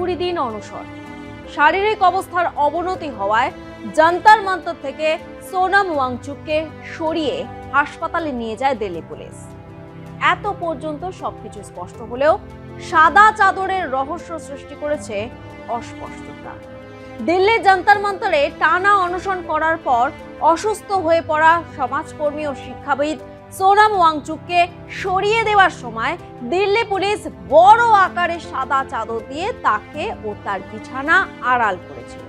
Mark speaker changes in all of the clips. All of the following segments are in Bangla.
Speaker 1: 20 দিন অনশন। শারীরিক অবস্থার অবনতি হওয়ায় জান্তার মান্তর থেকে সোনাম ওয়াংচুককে সরিয়ে হাসপাতালে নিয়ে যায় দিল্লি পুলিশ। এত পর্যন্ত সবকিছু স্পষ্ট হলেও সাদা চাদরের রহস্য সৃষ্টি করেছে অস্পষ্টতা। দিল্লির জান্তার মান্তরে টানা অনশন করার পর অসুস্থ হয়ে পড়া সমাজকর্মী ও শিক্ষাবিদ সোনাম ওয়াংচুককে সরিয়ে দেওয়ার সময় দিল্লি পুলিশ বড় আকারে সাদা চাদর দিয়ে তাকে ও তার বিছানা আড়াল করেছিল।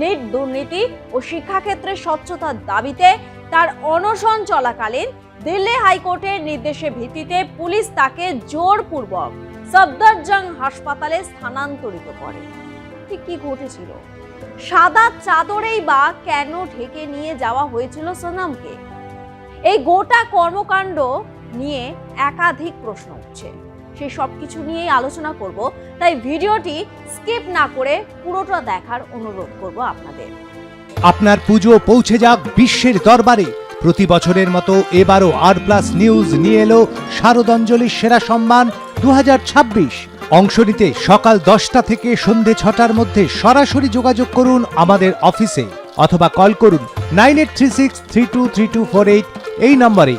Speaker 1: নিট দুর্নীতি ও শিক্ষাক্ষেত্রে স্বচ্ছতার দাবিতে তার অনশন চলাকালীন দিল্লি হাইকোর্টের নির্দেশের ভিত্তিতে পুলিশ তাকে জোরপূর্বক সফদরজং হাসপাতালে স্থানান্তরিত করে। ঠিক কি ঘটেছিল? সাদা চাদরেই বা কেন ঢেকে নিয়ে যাওয়া হয়েছিল সোনামকে? এই গোটা কর্মকাণ্ড নিয়ে একাধিক প্রশ্ন উঠছে। সেই সবকিছু নিয়েই আলোচনা করব, তাই ভিডিওটি স্কিপ না করে পুরোটা দেখার অনুরোধ করব আপনাদের।
Speaker 2: আপনার পুজো পৌঁছে যাক বিশ্বের দরবারে। প্রতি বছরের মতো এবারও আর+ নিউজ নিয়ে এলো শারদাঞ্জলির সেরা সম্মান 2026। অংশ নিতে সকাল 10টা থেকে সন্ধে 6টার মধ্যে সরাসরি যোগাযোগ করুন আমাদের অফিসে অথবা কল করুন 9836323248 এই নম্বরে।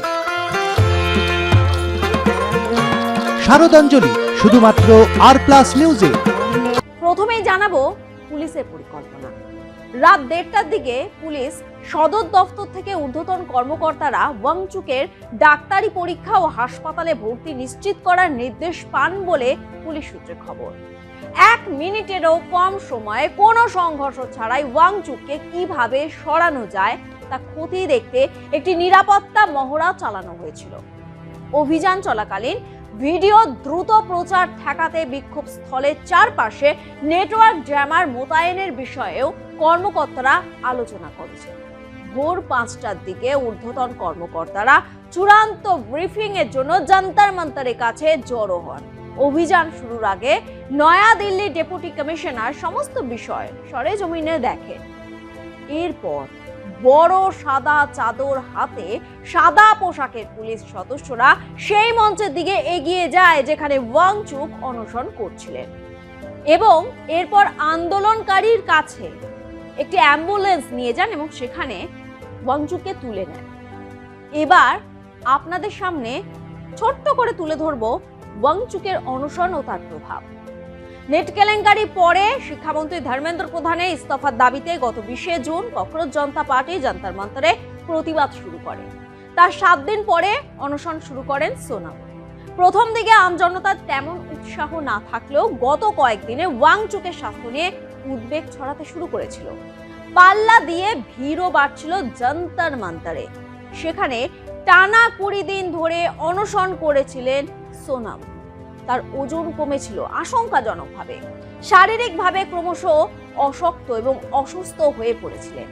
Speaker 2: শারদাঞ্জলি শুধুমাত্র আর+ নিউজে।
Speaker 1: প্রথমেই জানাবো পুলিশের পরিকল্পনা। রাত 1:30টার দিকে পুলিশ সদর দফতর থেকে ঊর্ধ্বতন কর্মকর্তারা ওয়াংচুকের ডাক্তারি পরীক্ষা ও হাসপাতালে ভর্তি নিশ্চিত করার নির্দেশ পান বলে পুলিশ সূত্রে খবর। 1 মিনিটেরও কম সময়ে কোনো সংঘর্ষ ছাড়াই ওয়াংচুককে কিভাবে সরানো যায় তা খতিয়ে দেখতে একটি নিরাপত্তা মহড়া চালানো হয়েছিল। অভিযান চলাকালীন ভিডিও দ্রুত প্রচার ঠেকাতে বিক্ষোভ স্থলের চারপাশে নেটওয়ার্ক জ্যামার মোতায়েনের বিষয়েও কর্মকর্তারা আলোচনা করেছে। ভোর 5টার দিকে ঊর্ধ্বতন কর্মকর্তারা চূড়ান্ত ব্রিফিং এর জন্য জান্তার মান্তরের কাছে জড়ো হন। অভিযান শুরুর আগে নয়াদিল্লি ডেপুটি কমিশনার সমস্ত বিষয় সরেজমিনে দেখেন। এরপর বড় সাদা চাদর হাতে সাদা পোশাকের পুলিশ সদস্যরা সেই মঞ্চের দিকে এগিয়ে যায় যেখানে ওয়াংচুক অনশন করছিলেন, এবং এরপর আন্দোলনকারীর কাছে একটি অ্যাম্বুলেন্স নিয়ে যান এবং সেখানে ওয়াংচুককে তুলে নেন। এবার আপনাদের সামনে ছোট্ট করে তুলে ধরবো ওয়াংচুকের অনশন ও তার প্রভাব। নেট কেলেঙ্কারি পরে শিক্ষামন্ত্রী ধর্মেন্দ্র প্রধানের ইস্তফার দাবিতে গত 20শে জুন ককরোচ জনতা পার্টি জান্তার মান্তরে প্রতিবাদ শুরু করে। তার 7 দিন পরে অনশন শুরু করেন সোনাম। প্রথম দিকে আমজনতার তেমন উৎসাহ না থাকলেও গত কয়েকদিনে ওয়াংচুকের স্বাস্থ্য নিয়ে উদ্বেগ ছড়াতে শুরু করেছিল। পাল্লা দিয়ে ভিড়ও বাড়ছিল জান্তার মান্তরে। সেখানে টানা 20 দিন ধরে অনশন করেছিলেন সোনাম। তার ওজন কমেছিল আশঙ্কাজনকভাবে। শারীরিকভাবে ক্রমশ অশক্ত এবং অসুস্থ হয়ে পড়েছিলেন।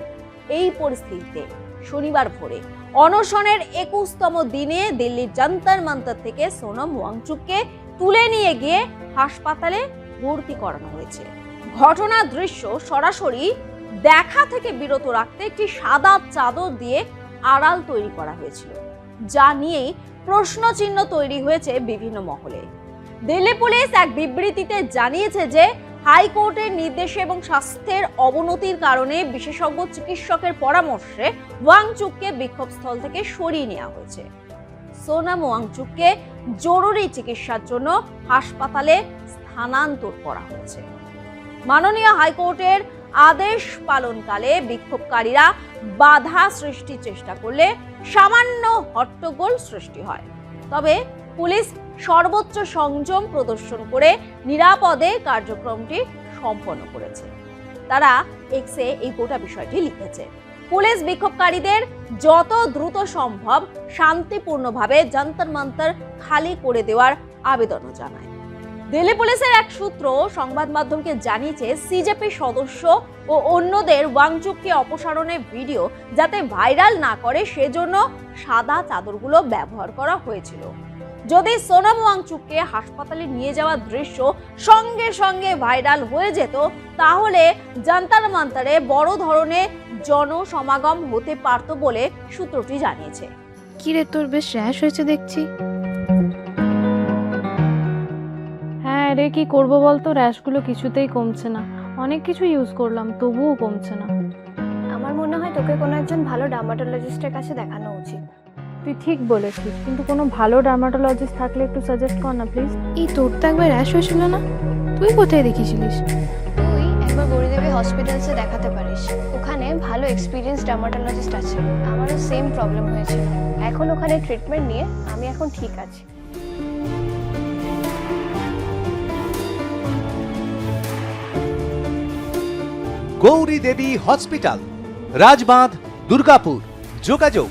Speaker 1: এই পরিস্থিতিতে শনিবার ভোরে অনশনের 21তম দিনে দিল্লির জান্তার মান্তর থেকে সোনাম ওয়াংচুককে তুলে নিয়ে গিয়ে হাসপাতালে ভর্তি করানো হয়েছে। ঘটনার দৃশ্য সরাসরি দেখা থেকে বিরত রাখতে একটি সাদা চাদর দিয়ে আড়াল তৈরি করা হয়েছিল, যা নিয়েই প্রশ্নচিহ্ন তৈরি হয়েছে বিভিন্ন মহলে। দিল্লি পুলিশ এক বিবৃতিতে জানিয়েছে যে হাইকোর্টের নির্দেশে এবং স্বাস্থ্যের অবনতির কারণে বিশেষজ্ঞ চিকিৎসকের পরামর্শে ওয়াংচুককে বিক্ষোভস্থল থেকে সরিয়ে নেওয়া হয়েছে। সোনাম ওয়াংচুককে জরুরি চিকিৎসার জন্য হাসপাতালে স্থানান্তর করা হয়েছে। মাননীয় হাইকোর্টের আদেশ পালনকালে বিক্ষোভকারীরা বাধা সৃষ্টির চেষ্টা করলে সামান্য হট্টগোল সৃষ্টি হয়। তবে পুলিশ সর্বোচ্চ সংযম প্রদর্শন করে নিরাপদে কার্যক্রমটি সম্পন্ন করেছে। তারা এক্সে এই গোটা বিষয়টি লিখেছে। পুলিশ বিক্ষোভকারীদের যত দ্রুত সম্ভব শান্তিপূর্ণভাবে জান্তার মান্তর খালি করে দেওয়ার আবেদনও জানায়। দিল্লি পুলিশের এক সূত্র সংবাদ মাধ্যমকে জানিয়েছে, সিজেপি সদস্য ও অন্যদের ওয়াংচুককে অপসারণের ভিডিও যাতে ভাইরাল না করে সেজন্য সাদা চাদরগুলো ব্যবহার করা হয়েছিল। যদি সোনাম ওয়াংচুককে হাসপাতালে নিয়ে যাওয়ার দৃশ্য সঙ্গে সঙ্গে ভাইরাল হয়ে যেত তাহলে জান্তার মান্তরে বড় ধরনের জনসমাগম হতে পারত বলে সূত্রটি জানিয়েছে।
Speaker 3: কিরে, তোর বেশ র্যাশ হয়েছে দেখছি।
Speaker 4: হ্যাঁ
Speaker 3: রে, কি করব বলতো, র্যাশগুলো কিছুতেই কমছে না। অনেক কিছু ইউজ করলাম, তবুও কমছে না।
Speaker 4: আমার মনে হয় তোকে কোনো একজন ভালো ডার্মাটোলজিস্টের কাছে দেখানো উচিত।
Speaker 3: তুই ঠিক বলেছিস, কিন্তু কোনো ভালো ডার্মাটোলজিস্ট থাকলে একটু সাজেস্ট কর না প্লিজ।
Speaker 4: এই তোর তো একবার র্যাশ হয়েছিল না? তুই কোথায় দেখিয়েছিলিস? তুই একবার গৌরীদেবী হসপিটালসে দেখাতে পারিস। ওখানে ভালো এক্সপিরিয়েন্স ডার্মাটোলজিস্ট আছে। আমারও সেম প্রবলেম হয়েছিল। এখন ওখানে ট্রিটমেন্ট নিয়ে আমি এখন ঠিক আছি।
Speaker 2: গৌরী দেবী হসপিটাল, রাজবাঁধ, দুর্গাপুর। যোগাযোগ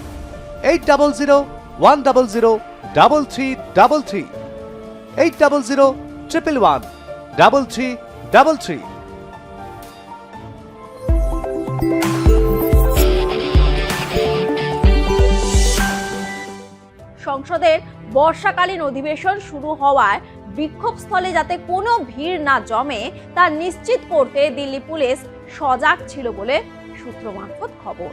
Speaker 2: 8001003333, 8001113333।
Speaker 1: সংসদের বর্ষাকালীন অধিবেশন শুরু হওয়ায় বিক্ষোভস্থলে যাতে কোনো ভিড় না জমে তা নিশ্চিত করতে দিল্লি পুলিশ সজাগ ছিল বলে সূত্র মারফত খবর।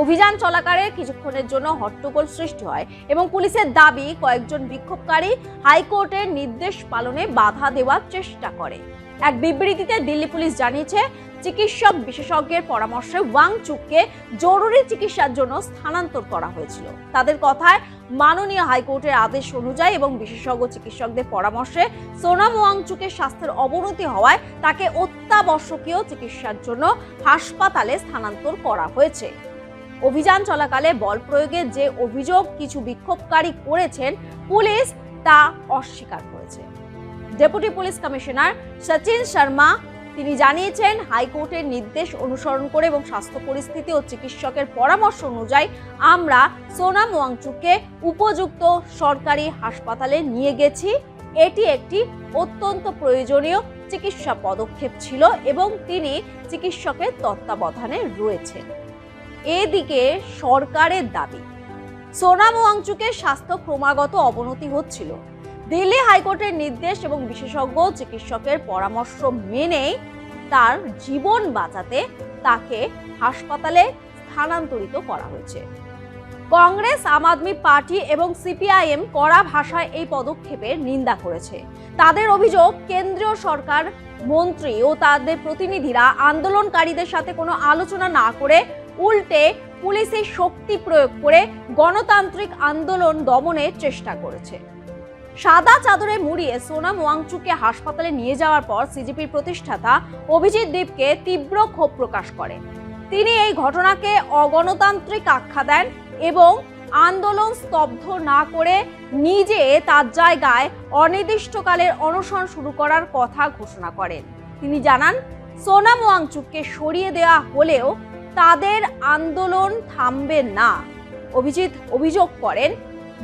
Speaker 1: অভিযান চলাকালে কিছুক্ষণের জন্য হট্টগোল সৃষ্টি হয় এবং পুলিশের দাবি কয়েকজন বিক্ষোভকারী হাইকোর্টের নির্দেশ পালনে বাধা দেওয়ার চেষ্টা করে। এক বিবৃতিতে দিল্লি পুলিশ জানিয়েছে, চিকিৎসক বিশেষজ্ঞের পরামর্শে ওয়াংচুককে জরুরি চিকিৎসার জন্য স্থানান্তর করা হয়েছিল। তাদের কথায়, মাননীয় হাইকোর্টের আদেশ অনুযায়ী এবং বিশেষজ্ঞ চিকিৎসকদের পরামর্শে সোনাম ওয়াংচুকের স্বাস্থ্যের অবনতি হওয়ায় তাকে অত্যাবশ্যকীয় চিকিৎসার জন্য হাসপাতালে স্থানান্তর করা হয়েছে। অভিযান চলাকালে বল প্রয়োগে যে অভিযোগ কিছু বিক্ষোভকারী করেছেন, পুলিশ তা অস্বীকার করেছে। Deputy police commissioner Sachin Sharma তিনি জানিয়েছেন, হাইকোর্টের নির্দেশ অনুসরণ করে এবং স্বাস্থ্য পরিস্থিতি ও চিকিৎসকের পরামর্শ অনুযায়ী আমরা সোনাম ওয়াংচুককে উপযুক্ত সরকারি হাসপাতালে নিয়ে গেছি। এটি একটি অত্যন্ত প্রয়োজনীয় চিকিৎসা পদক্ষেপ ছিল এবং তিনি চিকিৎসকের তত্ত্বাবধানে রয়েছেন। এদিকে সরকারের দাবি, সোনাম ওয়াংচুকের স্বাস্থ্য ক্রমাগত অবনতি হচ্ছিল। দিল্লি হাইকোর্টের নির্দেশ এবং বিশেষজ্ঞ চিকিৎসকের পরামর্শ মেনে তার জীবন বাঁচাতে তাকে হাসপাতালে স্থানান্তরিত করা হয়েছে। কংগ্রেস, আম আদমি পার্টি এবং সিপিআইএম কড়া ভাষায় এই পদক্ষেপের নিন্দা করেছে। তাদের অভিযোগ, কেন্দ্রীয় সরকার, মন্ত্রী ও তাদের প্রতিনিধিরা আন্দোলনকারীদের সাথে কোনো আলোচনা না করে উল্টে পুলিশের শক্তি প্রয়োগ করে গণতান্ত্রিক আন্দোলন দমনের চেষ্টা করেছে। সাদা চাদরে মুড়িয়ে সোনাম ওয়াংচুককে হাসপাতালে নিয়ে যাওয়ার পর সিজেপির প্রতিষ্ঠাতা অভিজিৎ দীপকে তীব্র ক্ষোভ প্রকাশ করেন। তিনি এই ঘটনাকে অগণতান্ত্রিক আখ্যা দেন এবং আন্দোলন স্তব্ধ না করে নিজে তার জায়গায় অনির্দিষ্টকালের অনশন শুরু করার কথা ঘোষণা করেন। তিনি জানান, সোনাম ওয়াংচুককে সরিয়ে দেওয়া হলেও তাদের আন্দোলন থামবে না। অভিজিৎ অভিযোগ করেন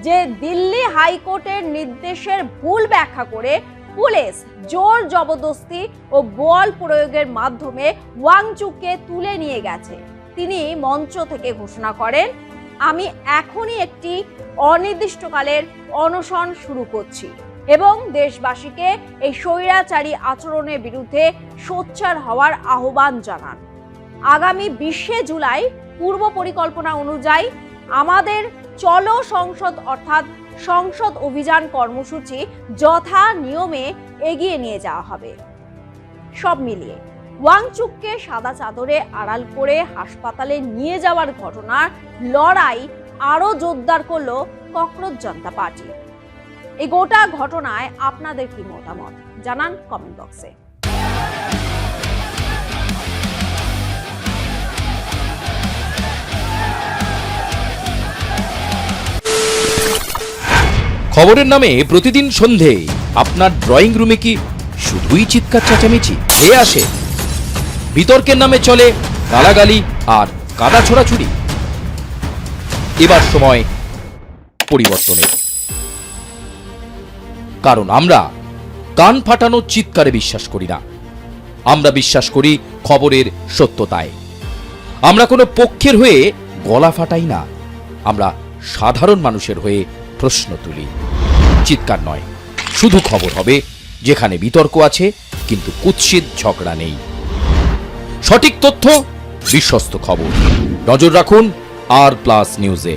Speaker 1: যে দিল্লি হাইকোর্টের নির্দেশের ভুল ব্যাখ্যা করে পুলিশ জোর জবরদস্তি ও বল প্রয়োগের মাধ্যমে ওয়াংচুককে তুলে নিয়ে গেছে। তিনি মঞ্চ থেকে ঘোষণা করেন, আমি এখনই একটি অনির্দিষ্টকালের অনশন শুরু করছি এবং দেশবাসীকে এই স্বৈরাচারী আচরণের বিরুদ্ধে সোচ্চার হওয়ার আহ্বান জানান। আগামী 20 জুলাই পূর্ব পরিকল্পনা অনুযায়ী আমাদের চলো সংসদ অর্থাৎ সংসদ অভিযান কর্মসূচি যথা নিয়মে এগিয়ে নিয়ে যাওয়া হবে। সব মিলিয়ে ওয়াংচুককে সাদা চাদরে আড়াল করে হাসপাতালে নিয়ে যাওয়ার ঘটনার লড়াই আরো জোরদার করলো ককরোচ জনতা পার্টি। এই গোটা ঘটনায় আপনাদের কি মতামত জানান কমেন্ট বক্সে।
Speaker 5: খবরের নামে প্রতিদিন সন্ধে আপনার ড্রয়িং রুমে কি শুধুই চিৎকার চেঁচামেচি হয়ে আসে? বিতর্কের নামে চলে গালাগালি আর কাদা ছোড়াছুড়ি। এবার সময় পরিবর্তনের, কারণ আমরা কান ফাটানো চিৎকারে বিশ্বাস করি না। আমরা বিশ্বাস করি খবরের সত্যতায়। আমরা কোনো পক্ষের হয়ে গলা ফাটাই না, আমরা সাধারণ মানুষের হয়ে প্রশ্ন তুলি। চিৎকার নয়, শুধু খবর হবে যেখানে বিতর্ক আছে কিন্তু কুৎসিত ঝগড়া নেই। সঠিক তথ্য, বিশ্বস্ত খবর। নজর রাখুন আর প্লাস নিউজে।